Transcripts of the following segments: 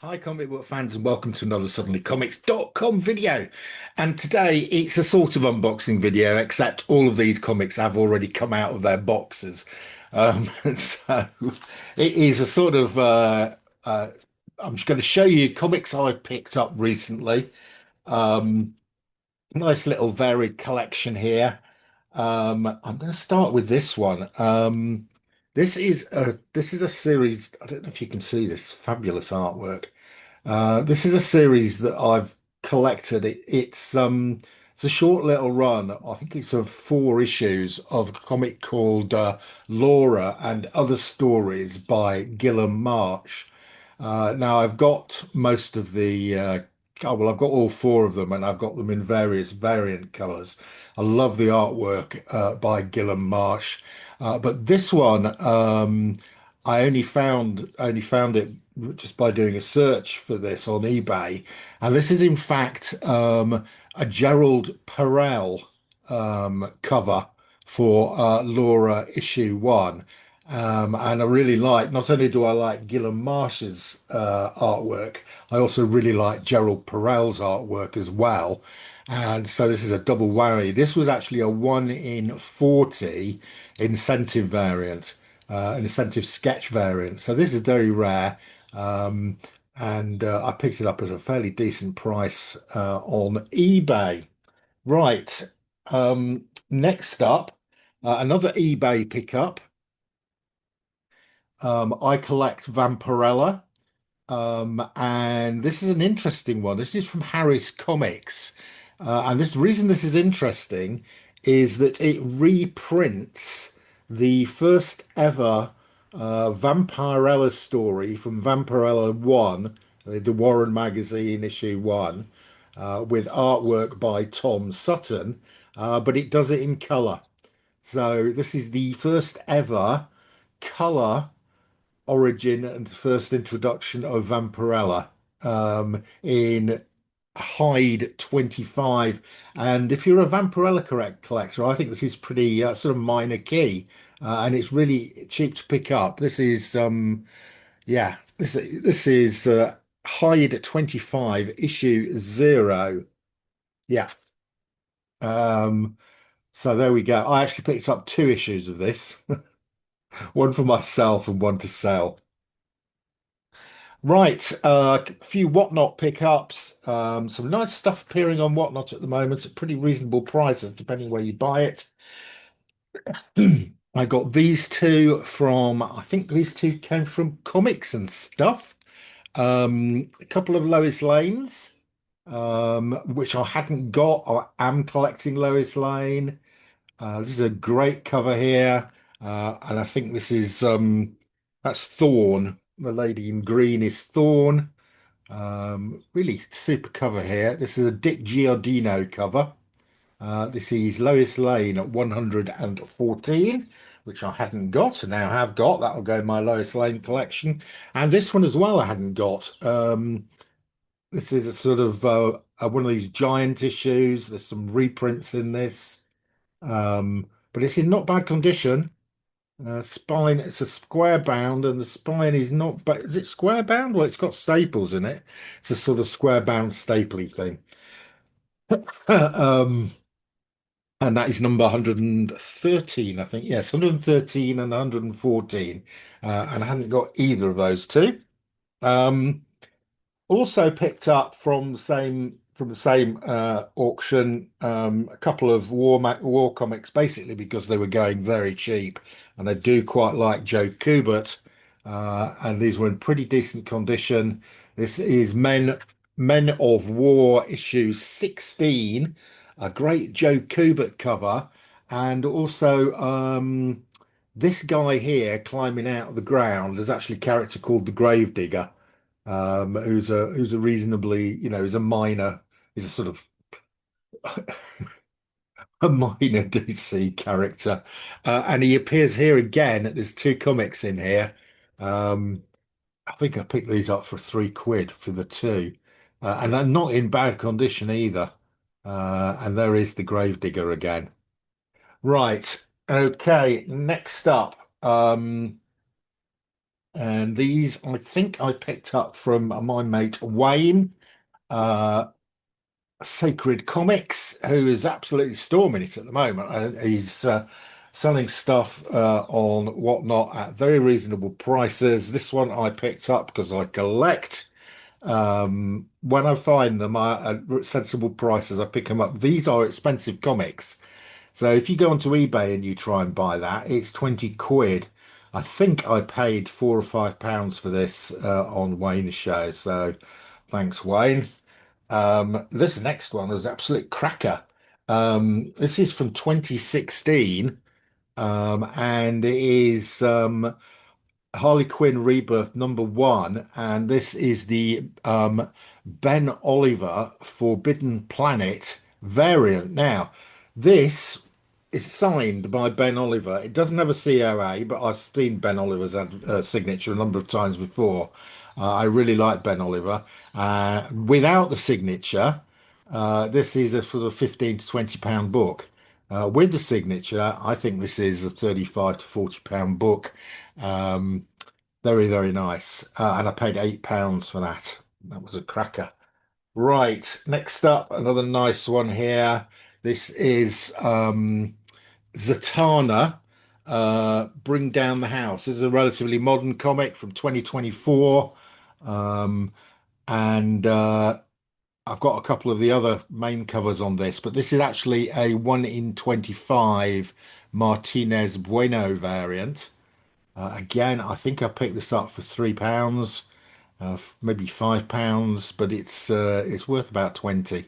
Hi, comic book fans, and welcome to another SuddenlyComics.com video. And today it's a sort of unboxing video, except all of these comics have already come out of their boxes. So it is a sort of, I'm just going to show you comics I've picked up recently. Um, Nice little varied collection here. I'm going to start with this one. This is a series. I don't know if you can see this fabulous artwork. This is a series that I've collected. It's a short little run. I think it's of 4 issues of a comic called Laura and Other Stories by Gilliam Marsh. Now I've got most of the I've got all 4 of them, and I've got them in various variant colors. I love the artwork by Gilliam Marsh, but this one I only found it just by doing a search for this on eBay, and this is in fact a Gerald Perel cover for Laura issue 1. And I really like, not only do I like Gilliam Marsh's artwork, I also really like Gerald Perel's artwork as well. And so this is a double whammy. This was actually a 1 in 40 incentive variant, an incentive sketch variant. So this is very rare. Um, and I picked it up at a fairly decent price on eBay. Right. Next up, another eBay pickup. I collect Vampirella, and this is an interesting one. This is from Harris Comics, and this the reason this is interesting is that it reprints the first ever Vampirella story from Vampirella 1, the Warren Magazine issue 1, with artwork by Tom Sutton, but it does it in color. So this is the first ever color origin and first introduction of Vampirella in Hyde 25. And if you're a Vampirella correct collector, I think this is pretty sort of minor key. And it's really cheap to pick up. This is yeah, this is Hyde 25 issue 0. Yeah. Um so there we go. I actually picked up 2 issues of this, one for myself and one to sell. Right, a few Whatnot pickups. Some nice stuff appearing on Whatnot at the moment at pretty reasonable prices, depending where you buy it. I got these two from, I think these two came from Comics and Stuff. A couple of Lois Lanes, which I hadn't got. I am collecting Lois Lane. This is a great cover here, and I think this is that's Thorn. The lady in green is Thorn. Really super cover here. This is a Dick Giordino cover. This is Lois Lane at 114, which I hadn't got and now have got. That'll go in my Lois Lane collection. And this one as well I hadn't got. This is a sort of one of these giant issues. There's some reprints in this, but it's in not bad condition. Spine, it's a square bound, and the spine is not, but is it square bound? Well, it's got staples in it. It's a sort of square bound stapley thing. Um, and that is number 113, I think. Yes, 113 and 114. And I hadn't got either of those two. Um, Also picked up from the same auction a couple of war comics, basically because they were going very cheap, and I do quite like Joe Kubert, and these were in pretty decent condition. This is Men of War issue 16, a great Joe Kubert cover, and also this guy here climbing out of the ground is actually a character called the Gravedigger, who's a reasonably, he's a minor, he's a sort of a minor DC character, and he appears here again. There's 2 comics in here. Um, I think I picked these up for £3 for the two, and they're not in bad condition either. And there is the Gravedigger again. Right. Okay. Next up. And these I think I picked up from my mate Wayne, uh, Sacred Comics, who is absolutely storming it at the moment. He's selling stuff on Whatnot at very reasonable prices. This one I picked up because I collect. When I find them at sensible prices, I pick them up. These are expensive comics. So if you go onto eBay and you try and buy that, it's 20 quid. I think I paid £4 or £5 for this on Wayne's show. So thanks, Wayne. This next one was absolute cracker. This is from 2016, and it is Harley Quinn Rebirth #1, and this is the Ben Oliver Forbidden Planet variant. Now, this is signed by Ben Oliver. It doesn't have a COA, but I've seen Ben Oliver's signature a number of times before. I really like Ben Oliver. Without the signature, this is a sort of 15 to £20 book. With the signature, I think this is a 35 to £40 book. Um, Very, very nice. And I paid £8 for that. That was a cracker. Right, next up, another nice one here. This is Zatanna, Bring Down the House. This is a relatively modern comic from 2024. Um, and I've got a couple of the other main covers on this, but this is actually a 1 in 25 Martinez Bueno variant. Again, I think I picked this up for £3, maybe £5, but it's worth about 20.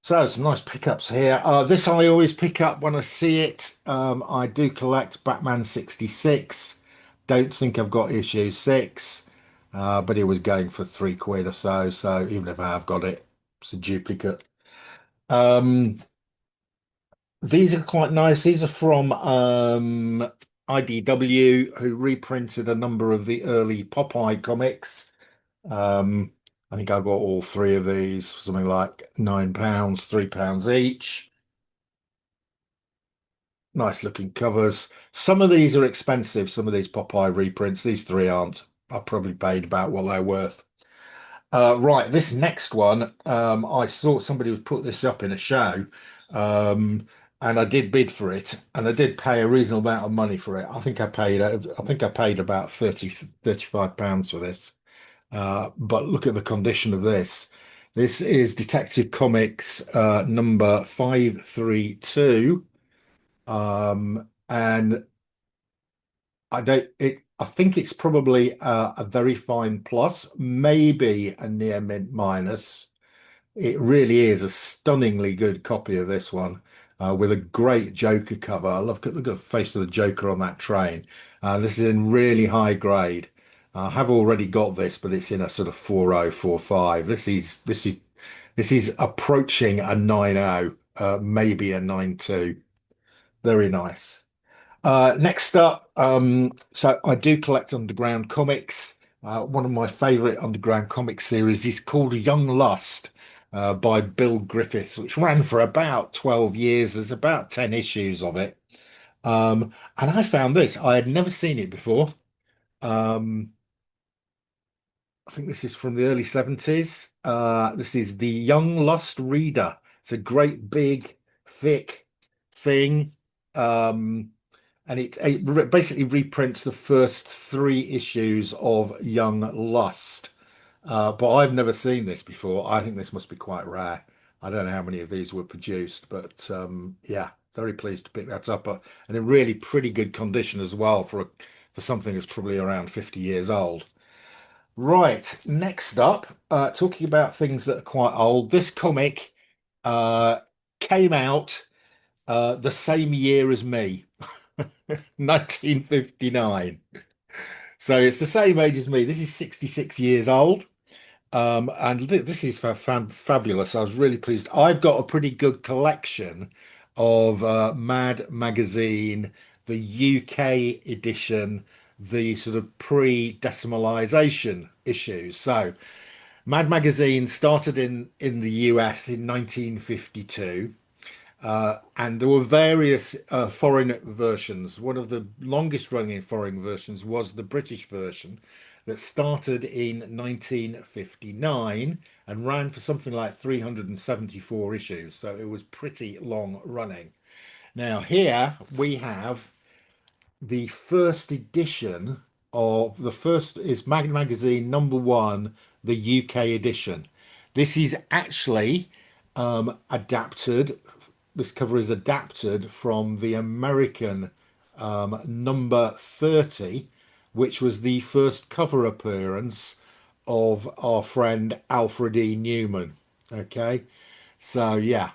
So some nice pickups here. This I always pick up when I see it. I do collect Batman 66. Don't think I've got issue 6, but it was going for 3 quid or so. So even if I have got it, it's a duplicate. Um, these are quite nice. These are from IDW, who reprinted a number of the early Popeye comics. Um, I think I got all three of these for something like £9, £3 each. Nice looking covers. Some of these are expensive, some of these Popeye reprints. These three aren't. I probably paid about what they're worth. Right, this next one, I saw somebody would put this up in a show, and I did bid for it, and I did pay a reasonable amount of money for it. I think I paid about 30, £35 for this. But look at the condition of this. This is Detective Comics number 532. And I think it's probably a very fine plus, maybe a near mint minus. It really is a stunningly good copy of this one, with a great Joker cover. I look at the face of the Joker on that train. This is in really high grade. I have already got this, but it's in a sort of 4045. This is approaching a 90, maybe a 92. Very nice. Next up, so I do collect underground comics. One of my favorite underground comic series is called Young Lust, by Bill Griffith, which ran for about 12 years. There's about 10 issues of it. And I found this. I had never seen it before. Um, I think this is from the early 70s. This is the Young Lust Reader. It's a great big, thick thing. Um, and it basically reprints the first 3 issues of Young Lust. But I've never seen this before. I think this must be quite rare. I don't know how many of these were produced, but yeah, very pleased to pick that up. And in really pretty good condition as well for something that's probably around 50 years old. Right, next up, talking about things that are quite old. This comic uh, came out the same year as me, 1959. So it's the same age as me. This is 66 years old. And this is fabulous. I was really pleased. I've got a pretty good collection of Mad Magazine, the UK edition, the sort of pre-decimalization issues. So Mad Magazine started in the US in 1952. And there were various foreign versions. One of the longest running foreign versions was the British version that started in 1959 and ran for something like 374 issues. So it was pretty long running. Now, here we have the first edition of the first is Magazine number one, the UK edition. This is actually adapted. This cover is adapted from the American number 30, which was the first cover appearance of our friend Alfred E. Newman. Okay, so yeah,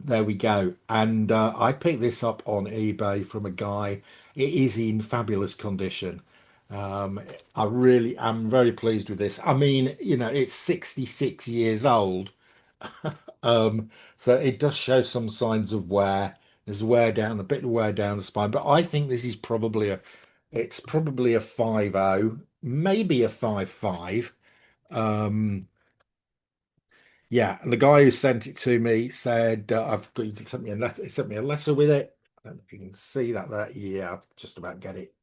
there we go. And I picked this up on eBay from a guy. It is in fabulous condition. Um, I really am very pleased with this. I mean, it's 66 years old. So it does show some signs of wear. There's wear down, a bit of wear down the spine, but I think this is it's probably a 5.0, maybe a 5.5. Um, yeah, and the guy who sent it to me said, "I've got you to send me a letter." He sent me a letter with it. I don't know if you can see that there. Yeah, I've just about get it.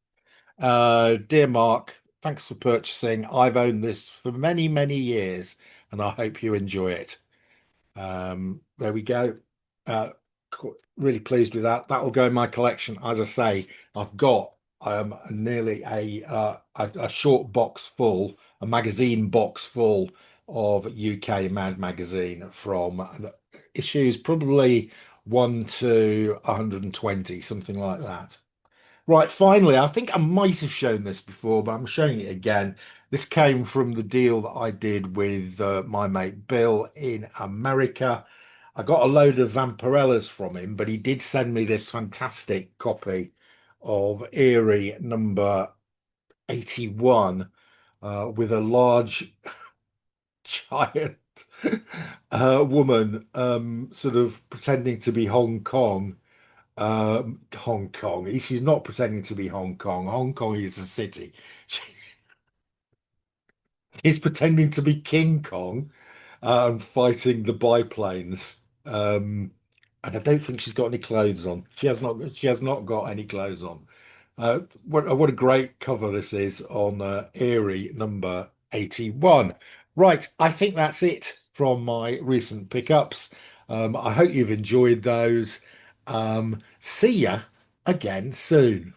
Dear Mark, thanks for purchasing. I've owned this for many, many years, and I hope you enjoy it. There we go. Uh, really pleased with that. That will go in my collection. As I say, I've got nearly a short box full, a magazine box full of UK Mad magazine from the issues probably 1 to 120, something like that. Right, finally, I think I might have shown this before, but I'm showing it again. This came from the deal that I did with my mate Bill in America. I got a load of Vampirellas from him, but he did send me this fantastic copy of Eerie number 81 with a large giant woman sort of pretending to be Hong Kong. Hong Kong. She's not pretending to be Hong Kong. Hong Kong is a city. She's pretending to be King Kong and fighting the biplanes. And I don't think she's got any clothes on. She has not. She has not got any clothes on. What a great cover this is on Eerie number 81. Right, I think that's it from my recent pickups. I hope you've enjoyed those. See ya again soon.